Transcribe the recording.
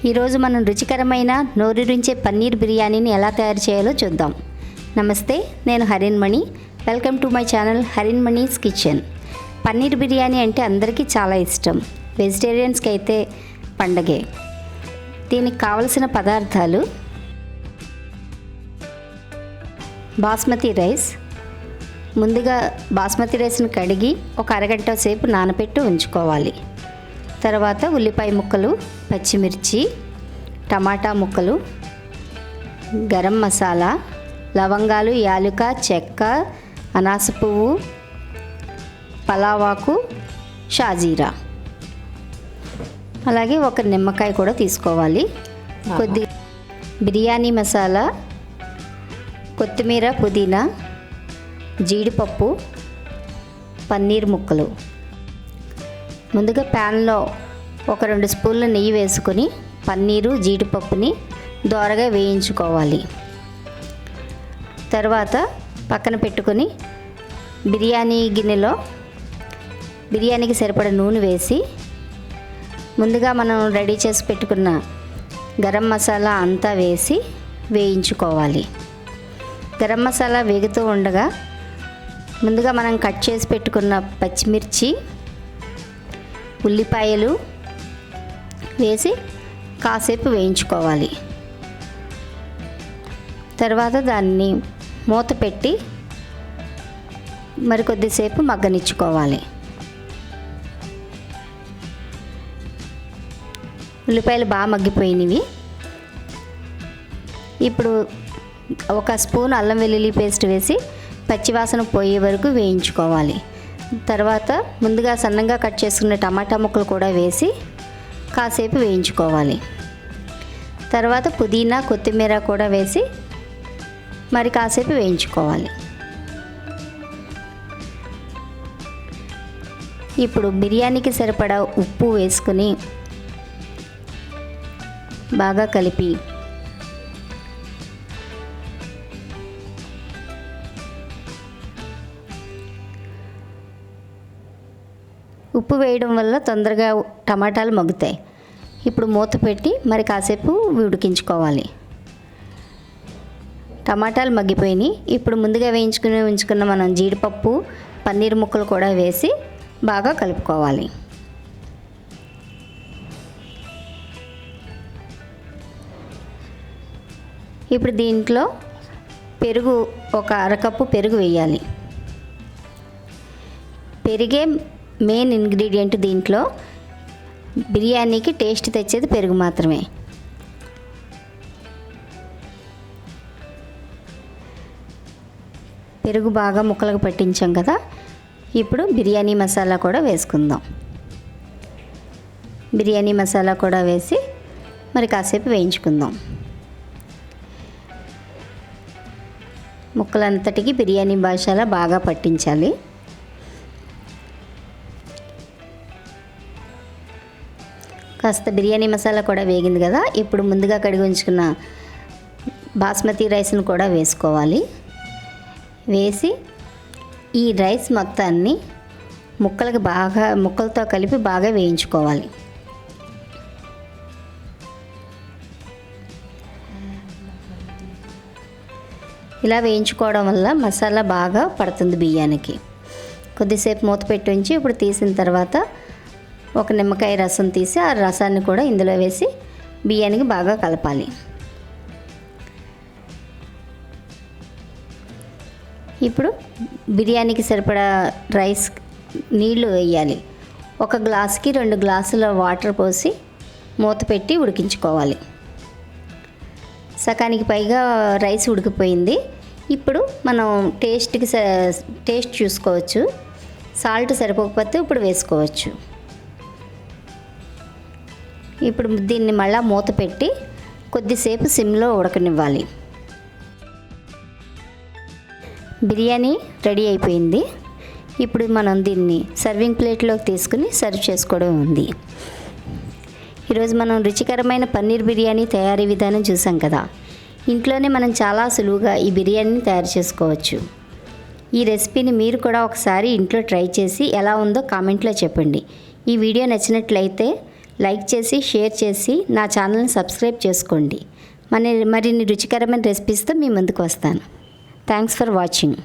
ఈరోజు మనం రుచికరమైన నోరూరించే పన్నీర్ బిర్యానీని ఎలా తయారు చేయాలో చూద్దాం. నమస్తే, నేను Harinmani. Welcome to my channel Harinmani's kitchen. Paneer biryani అంటే అందరికీ చాలా ఇష్టం. వెజిటేరియన్స్కి అయితే పండగే. దీనికి కావలసిన పదార్థాలు: బాస్మతి రైస్. ముందుగా బాస్మతి రైస్ని కడిగి ఒక అరగంట సేపు నానబెట్టి ఉంచుకోవాలి. తర్వాత ఉల్లిపాయ ముక్కలు, పచ్చిమిర్చి, టమాటా ముక్కలు, గరం మసాలా, లవంగాలు, యాలుక, చెక్క, అనాస పువ్వు, పలావాకు, షాజీరా, అలాగే ఒక నిమ్మకాయ కూడా తీసుకోవాలి. కొద్ది బిర్యానీ మసాలా, కొత్తిమీర, పుదీనా, జీడిపప్పు, పన్నీర్ ముక్కలు. ముందుగా ప్యాన్లో ఒక 2 స్పూన్ల నెయ్యి వేసుకొని పన్నీరు, జీడిపప్పుని దోరగా వేయించుకోవాలి. తర్వాత పక్కన పెట్టుకొని బిర్యానీ గిన్నెలో బిర్యానీకి సరిపడ నూనె వేసి ముందుగా మనం రెడీ చేసి పెట్టుకున్న గరం మసాలా అంతా వేసి వేయించుకోవాలి. గరం మసాలా వేగుతూ ఉండగా ముందుగా మనం కట్ చేసి పెట్టుకున్న పచ్చిమిర్చి, ఉల్లిపాయలు వేసి కాసేపు వేయించుకోవాలి. తర్వాత దాన్ని మూత పెట్టి మరికొద్దిసేపు మగ్గనిచ్చుకోవాలి. ఉల్లిపాయలు బాగా మగ్గిపోయినవి. ఇప్పుడు ఒక స్పూన్ అల్లం వెల్లుల్లి పేస్ట్ వేసి పచ్చివాసన పోయే వరకు వేయించుకోవాలి. తర్వాత ముందుగా సన్నగా కట్ చేసుకున్న టమాటా ముక్కలు కూడా వేసి కాసేపు వేయించుకోవాలి. తర్వాత పుదీనా, కొత్తిమీర కూడా వేసి మరి కాసేపు వేయించుకోవాలి. ఇప్పుడు బిర్యానీకి సరిపడా ఉప్పు వేసుకుని బాగా కలిపి ఉప్పు వేయడం వల్ల తొందరగా టమాటాలు మగ్గుతాయి. ఇప్పుడు మూత పెట్టి మరి కాసేపు ఉడికించుకోవాలి. టమాటాలు మగ్గిపోయినాయి. ఇప్పుడు ముందుగా ఉంచుకున్న మనం జీడిపప్పు, పన్నీర్ ముక్కలు కూడా వేసి బాగా కలుపుకోవాలి. ఇప్పుడు దీంట్లో పెరుగు, ఒక అరకప్పు పెరుగు వేయాలి. పెరిగే మెయిన్ ఇంగ్రీడియంట్. దీంట్లో బిర్యానీకి టేస్ట్ తెచ్చేది పెరుగు మాత్రమే. పెరుగు బాగా ముక్కలకు పట్టించాం కదా, ఇప్పుడు బిర్యానీ మసాలా కూడా వేసుకుందాం. బిర్యానీ మసాలా కూడా వేసి మరి కాసేపు వేయించుకుందాం. ముక్కలంతటికి బిర్యానీ మసాలా బాగా పట్టించాలి. కాస్త బిర్యానీ మసాలా కూడా వేగింది కదా, ఇప్పుడు ముందుగా కడిగి ఉంచుకున్న బాస్మతి రైస్ను కూడా వేసుకోవాలి. వేసి ఈ రైస్ మొత్తాన్ని ముక్కలతో కలిపి బాగా వేయించుకోవాలి. ఇలా వేయించుకోవడం వల్ల మసాలా బాగా పడుతుంది బియ్యానికి. కొద్దిసేపు మూత పెట్టి ఉంచి ఇప్పుడు తీసిన తర్వాత ఒక నిమ్మకాయ రసం తీసి ఆ రసాన్ని కూడా ఇందులో వేసి బియ్యానికి బాగా కలపాలి. ఇప్పుడు బిర్యానీకి సరిపడా రైస్ నీళ్లు వేయాలి. ఒక గ్లాసుకి 2 గ్లాసుల వాటర్ పోసి మూత పెట్టి ఉడికించుకోవాలి. సగానికి పైగా రైస్ ఉడికిపోయింది. ఇప్పుడు మనం టేస్ట్ చూసుకోవచ్చు. సాల్ట్ సరిపోకపోతే ఇప్పుడు వేసుకోవచ్చు. ఇప్పుడు దీన్ని మళ్ళీ మూత పెట్టి కొద్దిసేపు సిమ్లో ఉడకనివ్వాలి. బిర్యానీ రెడీ అయిపోయింది. ఇప్పుడు మనం దీన్ని సర్వింగ్ ప్లేట్లోకి తీసుకుని సర్వ్ చేసుకోవడం ఉంది. ఈరోజు మనం రుచికరమైన పన్నీర్ బిర్యానీ తయారీ విధానం చూసాం కదా. ఇంట్లోనే మనం చాలా సులువుగా ఈ బిర్యానీని తయారు చేసుకోవచ్చు. ఈ రెసిపీని మీరు కూడా ఒకసారి ఇంట్లో ట్రై చేసి ఎలా ఉందో కామెంట్లో చెప్పండి. ఈ వీడియో నచ్చినట్లయితే లైక్ చేసి షేర్ చేసి నా ఛానల్ని సబ్స్క్రైబ్ చేసుకోండి. మరిన్ని రుచికరమైన రెసిపీస్తో మీ ముందుకు వస్తాను. Thanks for watching.